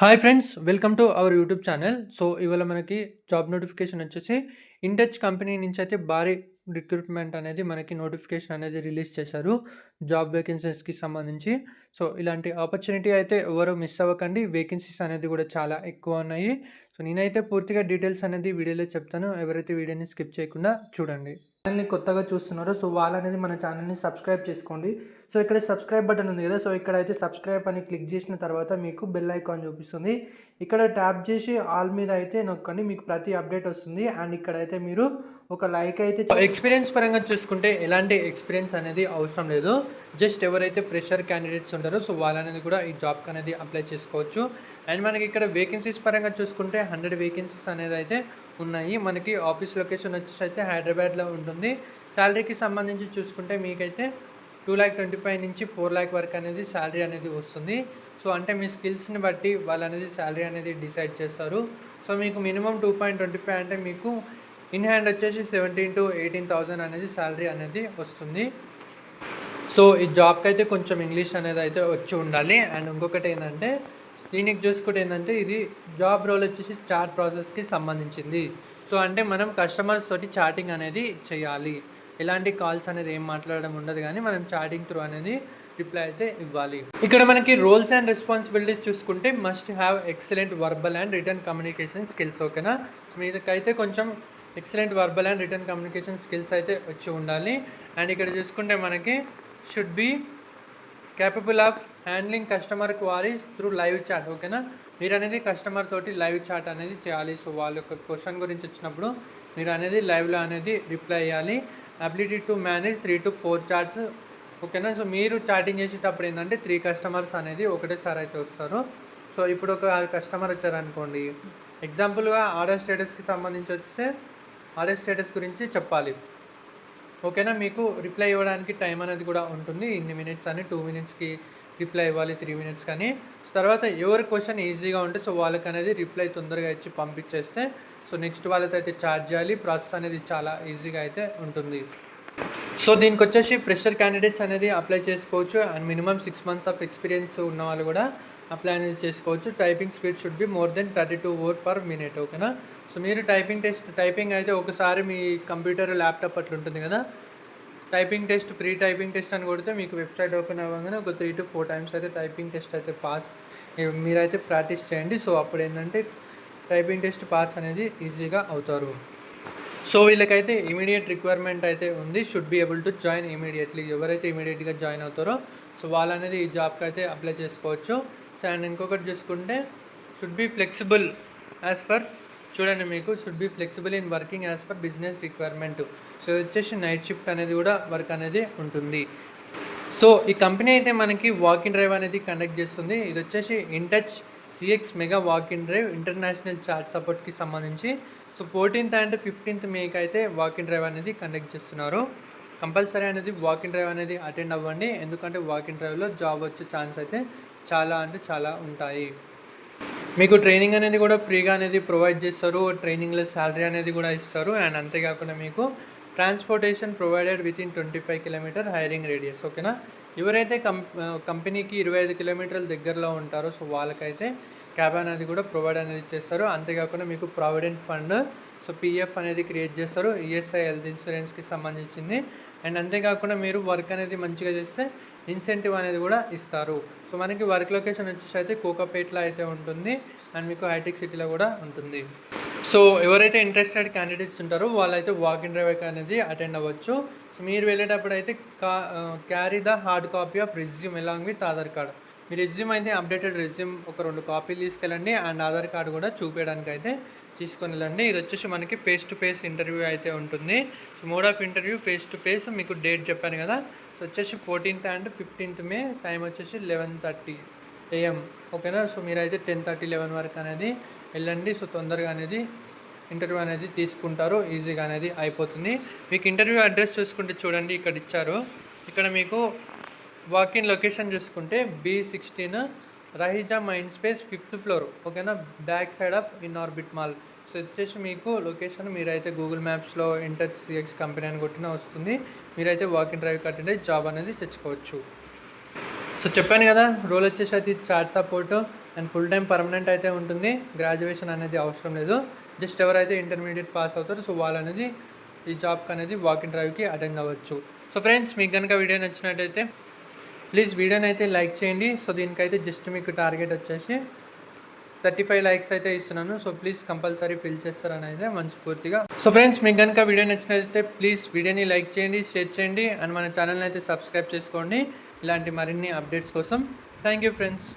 Hi friends, welcome to our YouTube channel. So, ఇవాళ మనకి job notification వచ్చేసి ఇన్‌టచ్ company నుంచి అయితే భారీ రిక్రూట్‌మెంట్ అనేది మనకి నోటిఫికేషన్ అనేది రిలీజ్ చేశారు. జాబ్ వేకెన్సీస్‌కి సంబంధించి. సో, ఇలాంటి ఆపర్చునిటీ అయితే ఎవరు మిస్ అవ్వకండి. వేకెన్సీస్ అనేది కూడా చాలా ఎక్కువ ఉన్నాయి. సో, నేనైతే పూర్తిగా డీటెయిల్స్ అనేది వీడియోలో చెప్తాను. ఎవరైతే వీడియోని స్కిప్ చేయకుండా చూడండి. ఛానల్‌ని కొత్తగా చూస్తున్నారో సో, వాళ్ళనేది మన ఛానల్‌ని సబ్స్క్రైబ్ చేసుకోండి. సో, ఇక్కడ సబ్స్క్రైబ్ బటన్ ఉంది కదా! సో, ఇక్కడైతే సబ్స్క్రైబ్ అని క్లిక్ చేసిన తర్వాత మీకు బెల్ ఐకాన్ చూపిస్తుంది. ఇక్కడ ట్యాప్ చేసి ఆల్ మీద అయితే నొక్కండి. మీకు ప్రతి అప్డేట్ వస్తుంది. అండ్ ఇక్కడైతే మీరు ఒక లైక్ అయితే ఎక్స్‌పీరియన్స్ పరంగా చూసుకుంటే ఎలాంటి ఎక్స్‌పీరియన్స్ అనేది అవసరం లేదు. జస్ట్ ఎవరైతే ఫ్రెషర్ క్యాండిడేట్స్ ఉంటారో సో, వాళ్ళనేది కూడా ఈ జాబ్‌కి అనేది అప్లై చేసుకోవచ్చు. అండ్ మనకి ఇక్కడ వేకెన్సీస్ పరంగా చూసుకుంటే 100 వేకెన్సీస్ అనేది అయితే ఉన్నాయి. మనకి ఆఫీస్ లొకేషన్ వచ్చేసి అయితే హైదరాబాద్‌లో ఉంటుంది. శాలరీకి సంబంధించి చూసుకుంటే మీకైతే 2,25,000 నుంచి 4,00,000 వరకు అనేది శాలరీ అనేది వస్తుంది. సో, అంటే మీ స్కిల్స్‌ని బట్టి వాళ్ళనేది శాలరీ అనేది డిసైడ్ చేస్తారు. సో, మీకు మినిమమ్ 2.25 అంటే మీకు ఇన్ హ్యాండ్ వచ్చేసి 17,000-18,000 అనేది శాలరీ అనేది వస్తుంది. సో, ఈ జాబ్‌కి అయితే కొంచెం ఇంగ్లీష్ అనేది అయితే వచ్చి ఉండాలి. అండ్ ఇంకొకటి ఏంటంటే దీనికి చూసుకుంటే ఏంటంటే ఇది జాబ్ రోల్ వచ్చేసి చాట్ ప్రాసెస్‌కి సంబంధించింది. సో, అంటే మనం కస్టమర్స్ తోటి చాటింగ్ అనేది చేయాలి. ఎలాంటి కాల్స్ అనేది ఏం మాట్లాడడం ఉండదు కానీ మనం చాటింగ్ త్రూ అనేది రిప్లై అయితే ఇవ్వాలి. ఇక్కడ మనకి రోల్స్ అండ్ రెస్పాన్సిబిలిటీస్ చూసుకుంటే must have excellent verbal and written communication skills. ఓకేనా? మీకైతే కొంచెం excellent verbal and written communication skills అయితే వచ్చి ఉండాలి. అండ్ ఇక్కడ చూసుకుంటే మనకి should be capable of handling customer queries through live chat. ఓకేనా? మీరు అనేది కస్టమర్ తోటి లైవ్ చాట్ అనేది చేయాలి. సో, వాళ్ళ యొక్క క్వశ్చన్ గురించి వచ్చినప్పుడు మీరు అనేది లైవ్లో అనేది రిప్లై ఇవ్వాలి. Ability to manage 3 to 4 chats. ఓకేనా? సో, మీరు చాటింగ్ చేసేటప్పుడు ఏంటంటే 3 కస్టమర్స్ అనేది ఒకటేసారి అయితే వస్తారు. సో, ఇప్పుడు ఒక కస్టమర్ వచ్చారనుకోండి, ఎగ్జాంపుల్గా ఆర్డర్ స్టేటస్కి సంబంధించి వస్తే ఆర్డర్ స్టేటస్ గురించి చెప్పాలి. ఓకేనా? మీకు రిప్లై ఇవ్వడానికి టైం అనేది కూడా ఉంటుంది. ఇన్ని మినిట్స్ అని 2 మినిట్స్కి రిప్లై ఇవ్వాలి, 3 మినిట్స్ కానీ. తర్వాత ఎవరి క్వశ్చన్ ఈజీగా ఉంటే సో వాళ్ళకి అనేది రిప్లై తొందరగా ఇచ్చి పంపించేస్తే సో నెక్స్ట్ వాళ్ళతో అయితే చార్జ్ చేయాలి. ప్రాసెస్ అనేది చాలా ఈజీగా అయితే ఉంటుంది. సో, దీనికి వచ్చేసి ఫ్రెషర్ క్యాండిడేట్స్ అనేది అప్లై చేసుకోవచ్చు. And minimum 6 months of experience ఉన్న వాళ్ళు కూడా అప్లై అనేది చేసుకోవచ్చు. Typing speed should be more than 32 words per minute. ఓకేనా? సో, మీరు టైపింగ్ అయితే ఒకసారి మీ కంప్యూటర్ ల్యాప్టాప్ అట్లా ఉంటుంది కదా, typing test pre typing test అని కొడితే మీకు వెబ్సైట్ ఓపెన్ అవ్వగానే ఒక 3 to 4 times అయితే టైపింగ్ టెస్ట్ అయితే మీరైతే ప్రాక్టీస్ చేయండి. సో, అప్పుడు ఏంటంటే టైపింగ్ టెస్ట్ పాస్ అనేది ఈజీగా అవుతారు. సో, వీళ్ళకైతే ఇమీడియట్ రిక్వైర్మెంట్ అయితే ఉంది. Should be able to join immediately. ఎవరైతే ఇమీడియట్గా జాయిన్ అవుతారో సో వాళ్ళనేది ఈ జాబ్కి అయితే అప్లై చేసుకోవచ్చు. సో, అండ్ ఇంకొకటి చూసుకుంటే should be flexible as per చూడండి, మీకు should be flexible in working as per business requirement. So, వచ్చేసి నైట్ షిఫ్ట్ అనేది కూడా వర్క్ అనేది ఉంటుంది. సో, ఈ కంపెనీ అయితే మనకి వాక్ ఇన్ డ్రైవ్ అనేది కండక్ట్ చేస్తుంది. ఇది వచ్చేసి InTouch CX mega walk in drive international chat సపోర్ట్కి సంబంధించి. సో, 14th and 15th మేకి అయితే వాక్ ఇన్ డ్రైవ్ అనేది కండక్ట్ చేస్తున్నారు. కంపల్సరీ అనేది వాక్ ఇన్ డ్రైవ్ అనేది అటెండ్ అవ్వండి. ఎందుకంటే వాక్ ఇన్ డ్రైవ్లో జాబ్ వచ్చే ఛాన్స్ అయితే చాలా అంటే చాలా ఉంటాయి. మీకు ట్రైనింగ్ అనేది కూడా ఫ్రీగా అనేది ప్రొవైడ్ చేస్తారు. ట్రైనింగ్లో శాలరీ అనేది కూడా ఇస్తారు. అండ్ అంతేకాకుండా మీకు transportation provided within 25 km hiring radius. ఓకేనా? ఎవరైతే కంపెనీకి 25 kilometers దగ్గరలో ఉంటారో సో వాళ్ళకైతే క్యాబ్ అనేది కూడా ప్రొవైడ్ అనేది చేస్తారు. అంతేకాకుండా మీకు ప్రావిడెంట్ ఫండ్ సో PF అనేది క్రియేట్ చేస్తారు. ESI హెల్త్ ఇన్సూరెన్స్కి సంబంధించింది. అండ్ అంతేకాకుండా మీరు వర్క్ అనేది మంచిగా చేస్తే ఇన్సెంటివ్ అనేది కూడా ఇస్తారు. సో, మనకి వర్క్ లొకేషన్ వచ్చేసి అయితే కోకాపేట్లో అయితే ఉంటుంది. అండ్ మీకు హైటెక్ సిటీలో కూడా ఉంటుంది. సో, ఎవరైతే ఇంట్రెస్టెడ్ క్యాండిడేట్స్ ఉంటారో వాళ్ళైతే వాక్ ఇన్ డ్రైవ్ అనేది అటెండ్ అవ్వచ్చు. సో, మీరు వెళ్ళేటప్పుడు అయితే carry the hard copy of resume along with Aadhaar card. Me resume అయితే అప్డేటెడ్ రెజ్యూమ్ ఒక 2 కాపీలు తీసుకెళ్ళండి. అండ్ ఆధార్ కార్డు కూడా చూపించడానికి అయితే తీసుకొని వెళ్ళండి. ఇది వచ్చేసి మనకి ఫేస్ టు ఫేస్ ఇంటర్వ్యూ అయితే ఉంటుంది. So, mode of interview face to face. మీకు డేట్ చెప్పాను కదా, సో వచ్చేసి 14th and 15th May. Time వచ్చేసి 11:30 AM. ఓకేనా? సో, మీరైతే 10:30, 11 వరకు అనేది వెళ్ళండి. సో, తొందరగా అనేది ఇంటర్వ్యూ అనేది తీసుకుంటారు. ఈజీగా అనేది అయిపోతుంది. మీకు ఇంటర్వ్యూ అడ్రస్ చూసుకుంటే చూడండి, ఇక్కడ ఇచ్చారు. ఇక్కడ మీకు వాకిన్ లొకేషన్ చూసుకుంటే B16 Raheja mind space 5th floor. ఓకేనా? Back side of in orbit mall. So, వచ్చేసి మీకు లొకేషన్ మీరైతే గూగుల్ మ్యాప్స్లో ఇన్‌టచ్ CX కంపెనీ అని కొట్టినా వస్తుంది. మీరైతే వాక్ ఇన్ డ్రైవ్ అటెండ్ అయ్యి జాబ్ అనేది తెచ్చుకోవచ్చు. సో, చెప్పాను కదా, రోల్ వచ్చేసి అది chat support. And full time permanent అయితే ఉంటుంది. గ్రాడ్యుయేషన్ అనేది అవసరం లేదు. జస్ట్ ఎవరైతే ఇంటర్మీడియట్ పాస్ అవుతారో సో వాళ్ళు అనేది ఈ జాబ్కి అనేది వాకింగ్ డ్రైవ్కి అటెండ్ అవ్వచ్చు. సో ఫ్రెండ్స్, మీకు కనుక వీడియో నచ్చినట్టయితే ప్లీజ్ వీడియోని అయితే లైక్ చేయండి. సో దీనికైతే జస్ట్ మీకు టార్గెట్ వచ్చేసి 35 లైక్స్ అయితే ఇస్తున్నాను. సో ప్లీజ్ కంపల్సరీ ఫిల్ చేస్తారని అయితే మనస్ఫూర్తిగా. సో ఫ్రెండ్స్, మీకు కనుక వీడియో నచ్చినట్లయితే ప్లీజ్ వీడియోని లైక్ చేయండి, షేర్ చేయండి అండ్ మన ఛానల్ని అయితే సబ్స్క్రైబ్ చేసుకోండి ఇలాంటి మరిన్ని అప్డేట్స్ కోసం. Thank you friends.